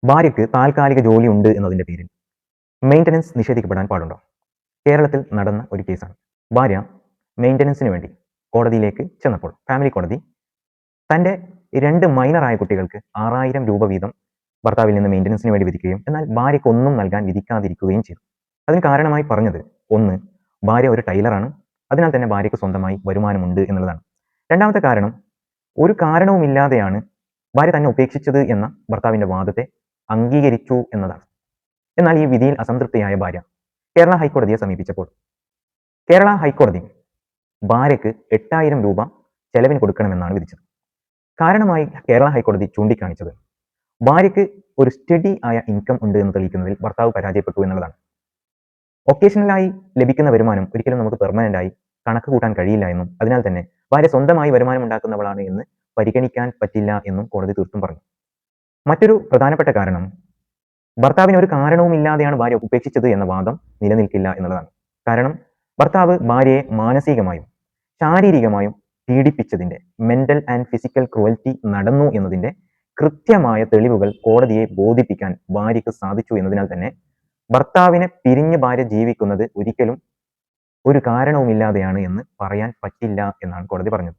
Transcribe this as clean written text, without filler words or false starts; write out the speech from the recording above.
ഭാര്യയ്ക്ക് താൽക്കാലിക ജോലി ഉണ്ട് എന്നതിന്റെ പേരിൽ മെയിൻ്റനൻസ് നിഷേധിക്കപ്പെടാൻ പാടുണ്ടോ? കേരളത്തിൽ നടന്ന ഒരു കേസാണ്. ഭാര്യ മെയിൻ്റനൻസിന് വേണ്ടി കോടതിയിലേക്ക് ചെന്നപ്പോൾ ഫാമിലി കോടതി തൻ്റെ 2 മൈനറായ കുട്ടികൾക്ക് 6000 രൂപ വീതം ഭർത്താവിൽ നിന്ന് മെയിൻ്റനൻസിന് വേണ്ടി വിധിക്കുകയും എന്നാൽ ഭാര്യയ്ക്ക് ഒന്നും നൽകാൻ വിധിക്കാതിരിക്കുകയും ചെയ്തു. അതിന് കാരണമായി പറഞ്ഞത്, ഒന്ന്, ഭാര്യ ഒരു ടൈലറാണ്, അതിനാൽ തന്നെ ഭാര്യയ്ക്ക് സ്വന്തമായി വരുമാനമുണ്ട് എന്നുള്ളതാണ്. രണ്ടാമത്തെ കാരണം, ഒരു കാരണവുമില്ലാതെയാണ് ഭാര്യ തന്നെ ഉപേക്ഷിച്ചത് എന്ന ഭർത്താവിന്റെ വാദത്തെ അംഗീകരിച്ചു എന്നതാണ്. എന്നാൽ ഈ വിധിയിൽ അസംതൃപ്തിയായ ഭാര്യ കേരള ഹൈക്കോടതിയെ സമീപിച്ചപ്പോൾ കേരള ഹൈക്കോടതി ഭാര്യയ്ക്ക് 8000 രൂപ ചെലവിന് കൊടുക്കണമെന്നാണ് വിധിച്ചത്. കാരണമായി കേരള ഹൈക്കോടതി ചൂണ്ടിക്കാണിച്ചത് ഭാര്യയ്ക്ക് ഒരു സ്റ്റഡി ആയ ഇൻകം ഉണ്ട് എന്ന് തെളിയിക്കുന്നതിൽ ഭർത്താവ് പരാജയപ്പെട്ടു എന്നുള്ളതാണ്. ഒക്കേഷണലായി ലഭിക്കുന്ന വരുമാനം ഒരിക്കലും നമുക്ക് പെർമനന്റ് ആയി കണക്ക് കൂട്ടാൻ കഴിയില്ല എന്നും അതിനാൽ തന്നെ ഭാര്യ സ്വന്തമായി വരുമാനം ഉണ്ടാക്കുന്നവളാണ് എന്ന് പരിഗണിക്കാൻ പറ്റില്ല എന്നും കോടതി തീർത്തും പറഞ്ഞു. മറ്റൊരു പ്രധാനപ്പെട്ട കാരണം, ഭർത്താവിന് ഒരു കാരണവുമില്ലാതെയാണ് ഭാര്യ ഉപേക്ഷിച്ചത് എന്ന വാദം നിലനിൽക്കില്ല എന്നുള്ളതാണ്. കാരണം ഭർത്താവ് ഭാര്യയെ മാനസികമായും ശാരീരികമായും പീഡിപ്പിച്ചതിന്റെ, മെന്റൽ ആൻഡ് ഫിസിക്കൽ ക്രൂവൽറ്റി നടന്നു എന്നതിന്റെ കൃത്യമായ തെളിവുകൾ കോടതിയെ ബോധിപ്പിക്കാൻ ഭാര്യയ്ക്ക് സാധിച്ചു എന്നതിനാൽ തന്നെ ഭർത്താവിനെ പിരിഞ്ഞ് ഭാര്യ ജീവിക്കുന്നത് ഒരിക്കലും ഒരു കാരണവുമില്ലാതെയാണ് എന്ന് പറയാൻ പറ്റില്ല എന്നാണ് കോടതി പറഞ്ഞത്.